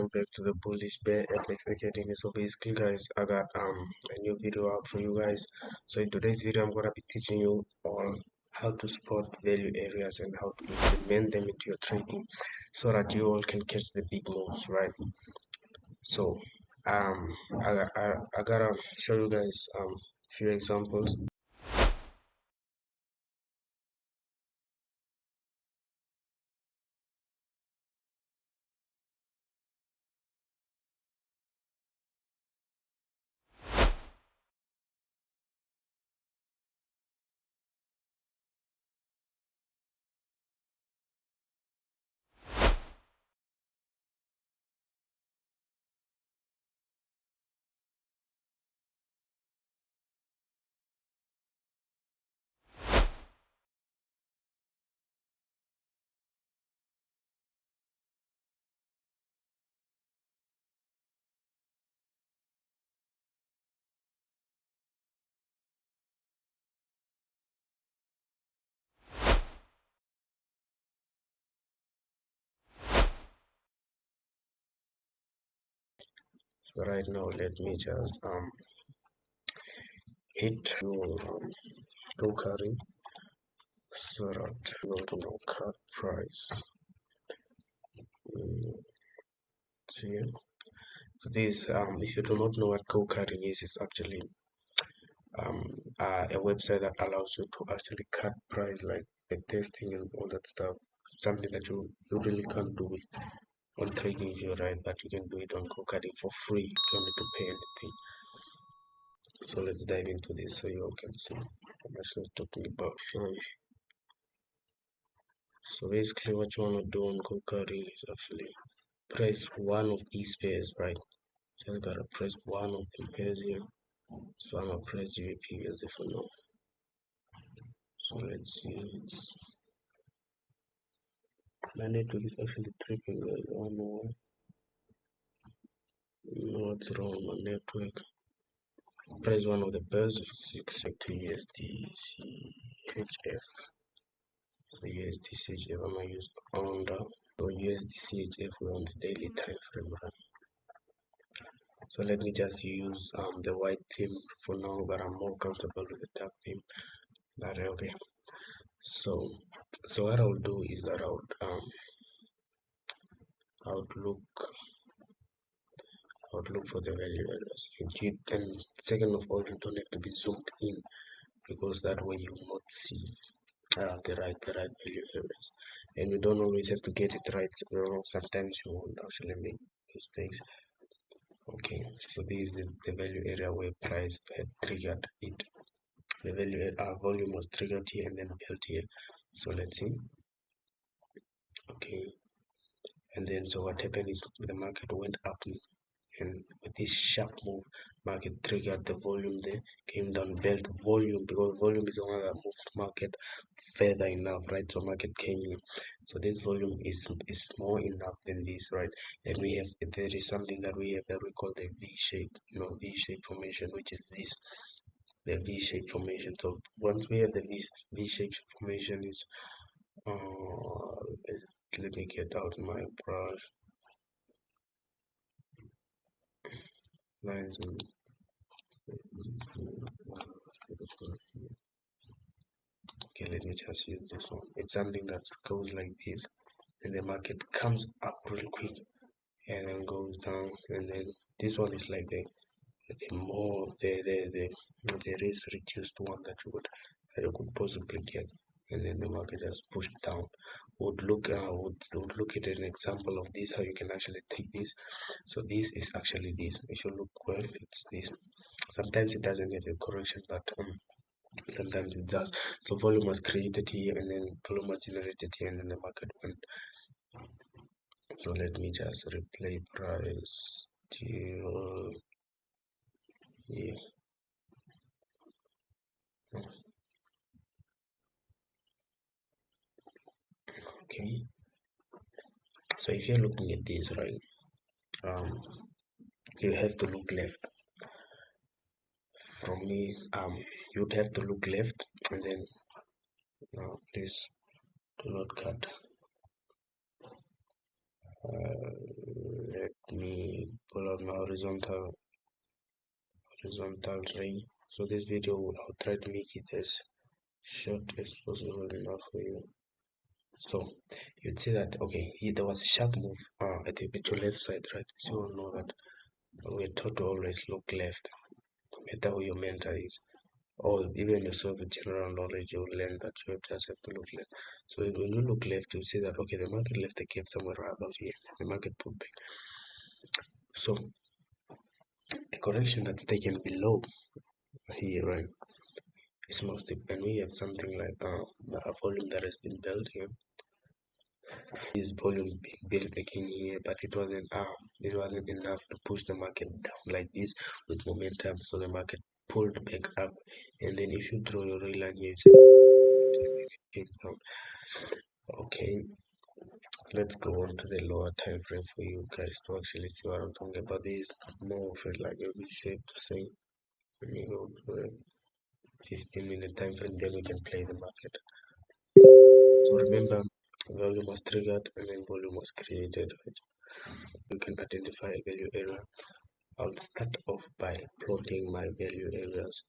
welcome back to the Bullish Bear Forex Academy. So basically guys, I got a new video out for you guys. So in today's video I'm gonna be teaching you on how to spot value areas and how to implement them into your trading so that you all can catch the big moves, right? So I gotta show you guys few examples. So right now let me just hit go carry so that you don't know cut price. See, so this if you do not know what go cutting is, it's actually a website that allows you to actually cut price, like the testing and all that stuff. Something that you really can't do with on trading view, right? But you can do it on go cutting for free. You don't need to pay anything. So let's dive into this so you all can see what I'm actually talking about. So basically what you want to do on go cutting is actually press one of these pairs, right? Just gotta press one of the pairs here. So I'm gonna press UAP as if I know. So let's see, it's my network is actually tripping, guys. I don't know what's wrong with my network. Press one of the pairs, 6 to USD CHF. So USD CHF, I'm gonna use on the USD CHF. We're on the daily time frame, right? So let me just use the white theme for now, but I'm more comfortable with the dark theme. But okay. So what I'll do is that I would look for the value areas. And second of all, you don't have to be zoomed in, because that way you will not see the right value areas. And you don't always have to get it right. Sometimes you will actually make mistakes. Okay, so this is the value area where price had triggered it. The value volume was triggered here and then built here. So let's see. Okay, and then so what happened is the market went up, and with this sharp move, market triggered the volume there, came down, built volume, because volume is the one that moves market further enough, right? So market came in, so this volume is more enough than this, right? And there is something that we have that we call the V-shape, V-shape formation, which is this, the V-shape formation. So once we have the V-shape formation, is let me get out my brush lines and okay, let me just use this one. It's something that goes like this, and the market comes up real quick and then goes down, and then this one is like the risk reduced one that you could possibly get, and then the market just pushed down. Would look at an example of this, how you can actually take this. So this is actually this. If you look well, it's this. Sometimes it doesn't get a correction, but sometimes it does. So volume was created here, and then volume was generated here, and then the market went. So let me just replay price till here. Okay, so if you're looking at this, right, you have to look left. From me, you'd have to look left, and then please do not cut. Let me pull out my horizontal ray. So this video I'll try to make it as short as possible enough for you. So you'd see that okay, there was a sharp move at your left side, right? So you all know that we're taught to always look left, no matter who your mentor is, or even yourself with general knowledge, you'll learn that you just have to look left. So when you look left, you see that okay, the market left a gap somewhere right about here, the market pulled back. So a correction that's taken below here, right? It's most, and we have something like a volume that has been built here. This volume being built again here, but it wasn't enough to push the market down like this with momentum. So the market pulled back up, and then if you draw your ray line here, it came down. Okay, let's go on to the lower time frame for you guys to actually see what I'm talking about. This is more of it like a shape to say. Let me go to a 15-minute time frame, then we can play the market. So remember, volume was triggered and then volume was created. Right? You can identify a value area. I'll start off by plotting my value areas,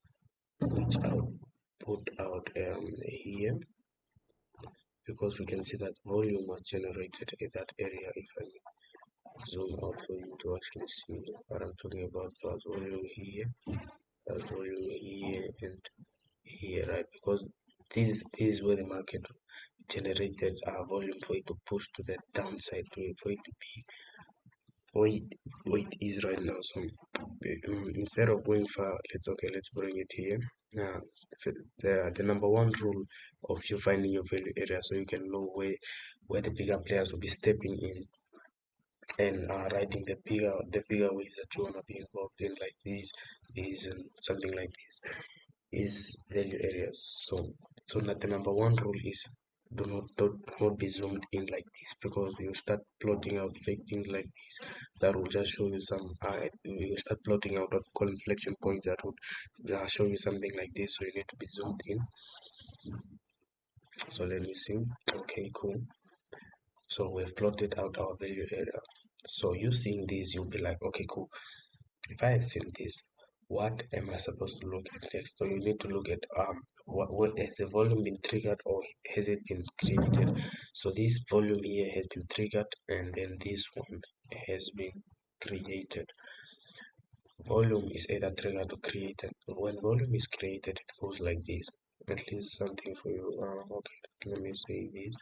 which I'll put out here, because we can see that volume was generated in that area. If I zoom out for you to actually see what I'm talking about, there's volume here, there's volume here, and here, right? Because this is where the market generated volume for it to push to the downside, for it to be where it is right now. So instead of going far, let's bring it here. Now the number one rule of you finding your value area, so you can know where the bigger players will be stepping in and riding the bigger waves that you want to be involved in, like these and something like this, is value areas. So now the number one rule is do not be zoomed in like this, because you start plotting out fake things like this that will just show you some you start plotting out what we call inflection points that would show you something like this. So you need to be zoomed in. So let me see. Okay, cool. So we've plotted out our value area. So you seeing this, you'll be like, okay, cool. If I have seen this, what am I supposed to look at next? So you need to look at what has the volume been triggered, or has it been created? So this volume here has been triggered, and then this one has been created. Volume is either triggered or created. When volume is created, it goes like this. At least something for you. Okay, let me say this.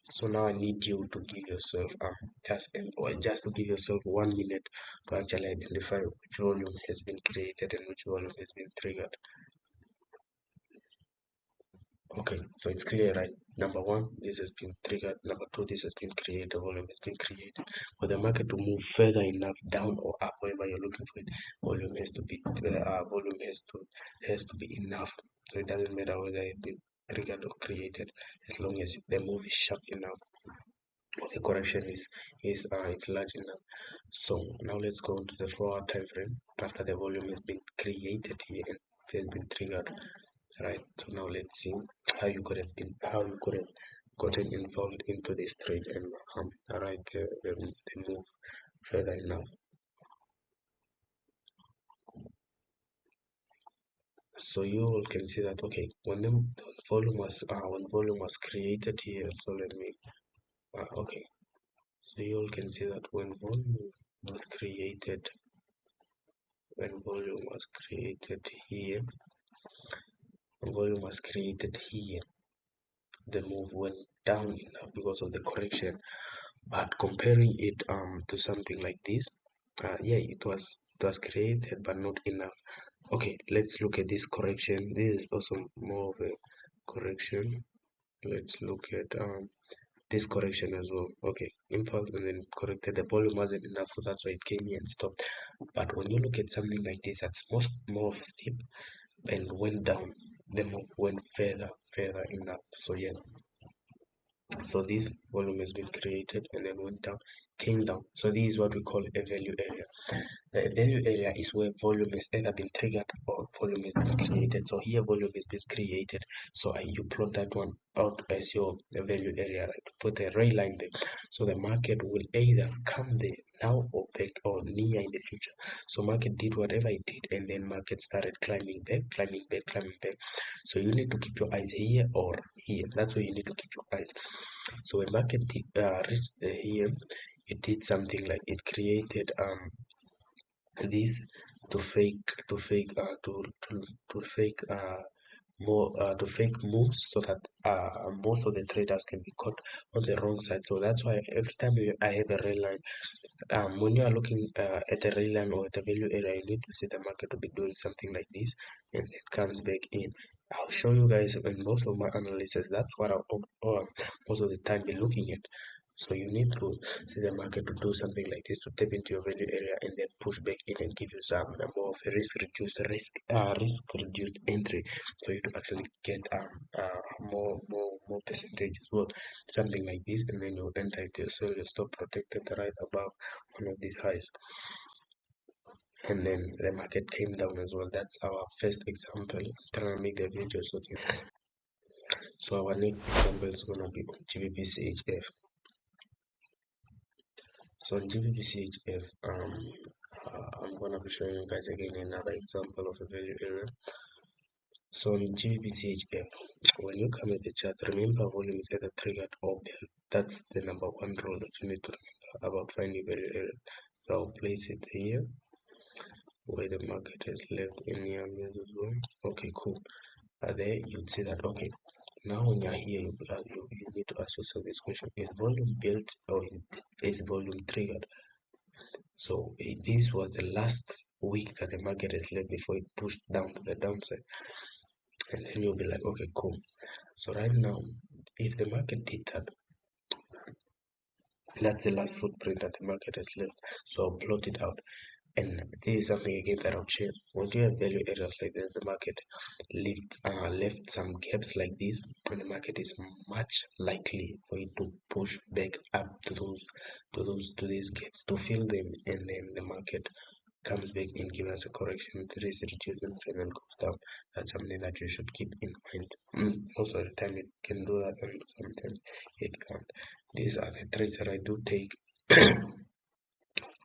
So now I need you to give yourself just to give yourself 1 minute to actually identify which volume has been created and which volume has been triggered. Okay, so it's clear, right? Number one, this has been triggered. Number two, this has been created. Volume has been created. For the market to move further enough down or up, wherever you're looking for it, volume has to be enough. So it doesn't matter whether it's been triggered or created, as long as the move is sharp enough. The correction is it's large enough. So now let's go to the 4-hour time frame after the volume has been created here and it has been triggered, right? So now let's see how you could have gotten involved into this trade and the move further enough. So you all can see that okay, when the volume was created here. So let me okay. So you all can see that when volume was created here, volume was created here, the move went down enough because of the correction. But comparing it to something like this, yeah, it was created but not enough. Okay, let's look at this correction. This is also more of a correction. Let's look at this correction as well. Okay, impulse and then corrected. The volume wasn't enough, so that's why it came here and stopped. But when you look at something like this, that's more steep and went down, the move went further enough. So yeah, So this volume has been created and then went down, came down. So this is what we call a value area. The value area is where volume has either been triggered or volume has been created. So here volume has been created. So you plot that one out as your value area, right? Put a ray line there. So the market will either come there now or back or near in the future. So market did whatever it did and then market started climbing back, climbing back, climbing back. So you need to keep your eyes here or here. That's where you need to keep your eyes. So when market reached here, it did something like it created this to fake more to fake moves so that most of the traders can be caught on the wrong side. So that's why every time I have a red line, when you are looking at the red line or at the value area, you need to see the market to be doing something like this and it comes back in. I'll show you guys in most of my analysis. That's what I'll most of the time be looking at. So you need to see the market to do something like this to tap into your value area and then push back in and give you some more of a risk reduced entry for you to actually get more percentage as well. Something like this, and then you'll enter into your sell your stop protected right above one of these highs. And then the market came down as well. That's our first example. I'm trying to make the video so our next example is gonna be GBP So on GBP I'm gonna be showing you guys again another example of a value area. So on GBP when you come at the chart, remember volume is either triggered or bell. That's the number one rule that you need to remember about finding value area. So I'll place it here where the market has left in here as well. Okay, cool. There you'd see that okay. Now when you're here, you need to ask yourself this question: is volume built or is volume triggered? So this was the last week that the market has left before it pushed down to the downside. And then you'll be like, okay, cool. So right now, if the market did that, that's the last footprint that the market has left. So I'll plot it out. And this is something again that I'll share. When you have value areas like this, the market left some gaps like this, and the market is much likely for it to push back up to these gaps to fill them, and then the market comes back in, give us a correction, reduces and then goes down. That's something that you should keep in mind. Most of the time it can do that, and sometimes it can't. These are the trades that I do take.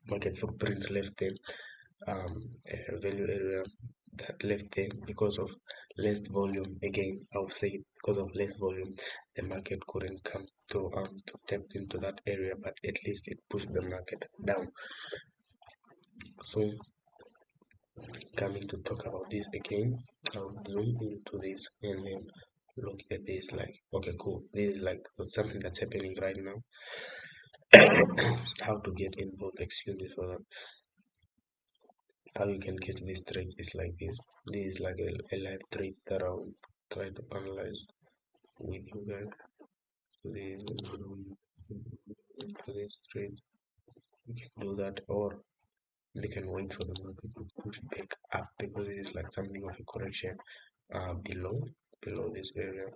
Market footprint left them, value area that left them because of less volume. Again, I'll say it, because of less volume, the market couldn't come to tap into that area, but at least it pushed the market down. So coming to talk about this again, I'll zoom into this and then look at this like, okay, cool. This is like something that's happening right now. How to get involved, excuse me for that. How you can get these trades is like this. This is like a live trade that I'll try to analyze with you guys. So this trade, you can do that, or they can wait for the market to push back up because it is like something of a correction below this area,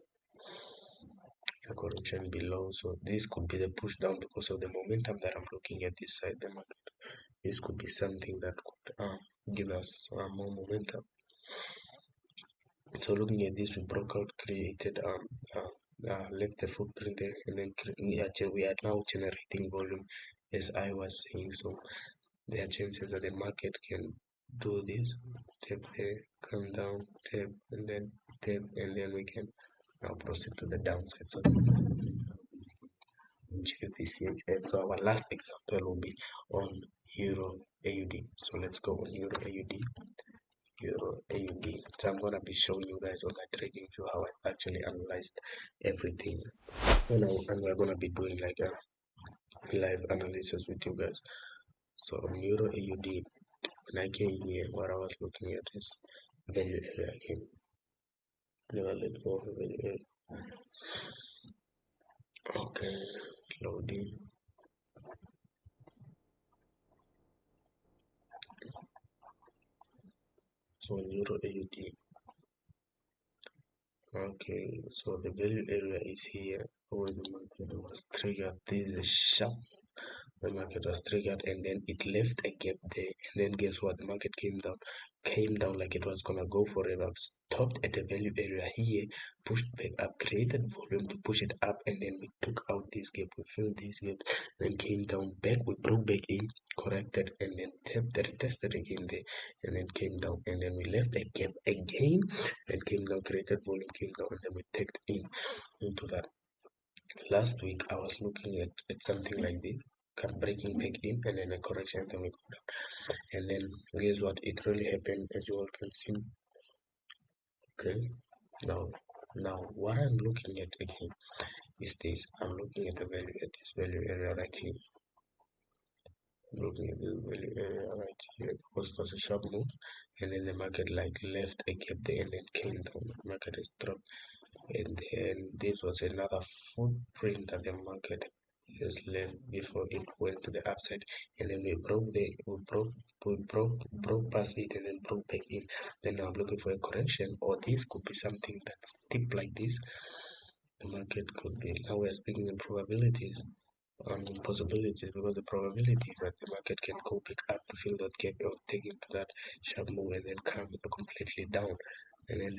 a correction below. So this could be the push down because of the momentum that I'm looking at this side the market. This could be something that could give us more momentum. So looking at this, we broke out, created left the footprint there, and then we are now generating volume, as I was saying. So there are chances that the market can do this, tap there, come down, tap, and then tap, and then we can now proceed to the downside. So GBP. So our last example will be on Euro AUD. So let's go on Euro AUD. So I'm gonna be showing you guys on my trading view how I actually analyzed everything, and we're gonna be doing like a live analysis with you guys. So on Euro AUD, when I came here, what I was looking at is value area again. Never let go of the value area. Okay, loading. So on Euro AUD, Okay, so the value area is here where the market was triggered. This is a sharp. The market was triggered and then it left a gap there. And then guess what? The market came down like it was gonna go forever. Stopped at the value area here, pushed back up, created volume to push it up, and then we took out this gap, we filled this gap, then came down back, we broke back in, corrected, and then tapped, retested again there, and then came down, and then we left a gap again, and came down, created volume, came down, and then we tagged in into that. Last week I was looking at something like this, come breaking back in and then a correction, then we go down. And then guess what? It really happened, as you all can see. Okay. Now what I'm looking at again is this. I'm looking at this value area right here. I'm looking at this value area right here because it was a sharp move, and then the market like left a gap there and then came down. The market has dropped. And then this was another footprint that the market has left before it went to the upside, and then we broke past it and then broke back in. Then I'm looking for a correction, or this could be something that's deep like this. The market could be, now we are speaking in probabilities, possibilities, because the probability is that the market can go back up to fill that gap or take into that sharp move and then come completely down. And then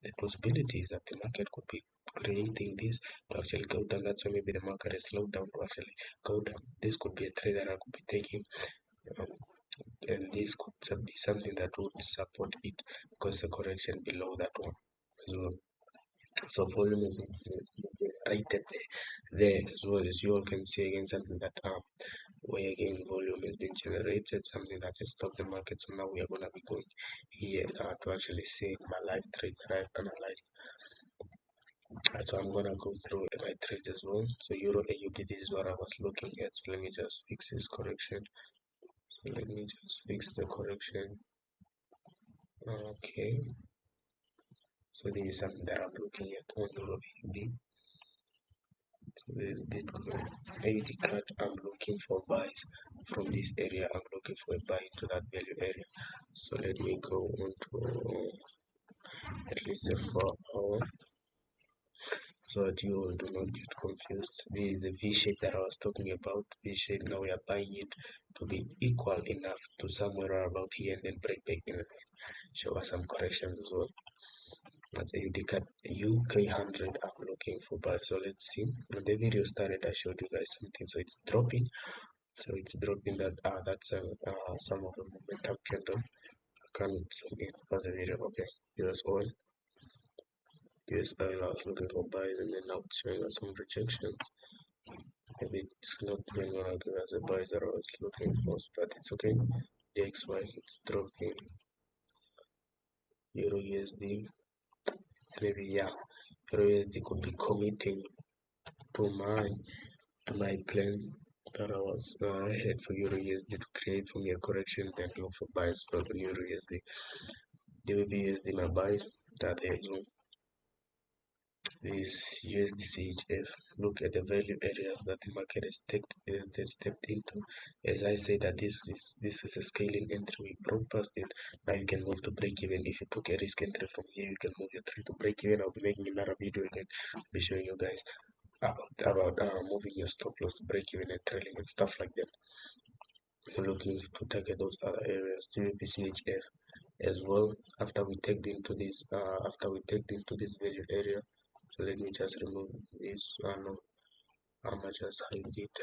the possibility is that the market could be creating this to actually go down. That's why maybe the market has slowed down to actually go down. This could be a trade that I could be taking, um, and this could be something that would support it because the correction below that one as well. So volume is rated there as well, as you all can see again, something that where again volume has been generated, something that has stopped the market. So now we are gonna be going here to actually see my live trades that I've analyzed. So I'm gonna go through my trades as well. So Euro AUD, this is what I was looking at. So let me just fix this correction. So let me just fix the correction. Okay. So this is something that I'm looking at on Euro AUD. So the Bitcoin AUD cut, I'm looking for buys from this area. I'm looking for a buy into that value area. So let me go on to at least a 4 hour, so that you all do not get confused. This is the V shape that I was talking about. V shape, now we are buying it to be equal enough to somewhere about here and then break back in and show us some corrections as well. That's a UK 100. I'm looking for buy. So let's see. When the video started, I showed you guys something. So it's dropping. So it's dropping that. That's some of the momentum candle. I can't zoom in because the video. Okay. US oil. US oil. I was looking for buys and then now it's showing us some rejections. Maybe it's not even gonna give us the buys that I was looking for, but it's okay. DXY, it's dropping. Euro USD. It's maybe, yeah. Euro USD could be committing to my plan that I was ahead for Euro USD to create for me a correction and look for buys for the Euro USD. DBB USD, my buys that there is one. This USD CHF. Look at the value area that the market has stepped into. As I say that this is a scaling entry. We broke past it. Now you can move to break even. If you took a risk entry from here, you can move your trade to break even. I'll be making another video again. I'll be showing you guys about moving your stop loss to break even and trailing and stuff like that. You're looking to target those other areas. GBP as well. After we tagged into this value area. So let me just remove this. No, I'm gonna just hide it.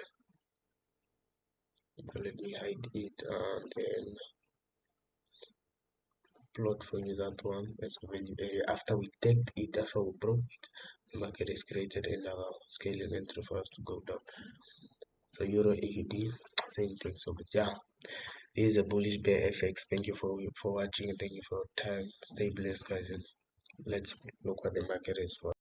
Let me hide it and then plot for you that one as a value area. After we tagged it, after we broke it, the market has created another scaling entry for us to go down. So Euro AUD, same thing. So but yeah, this is a Bullish Bear FX. Thank you for watching and thank you for your time. Stay blessed, guys, and let's look what the market is for.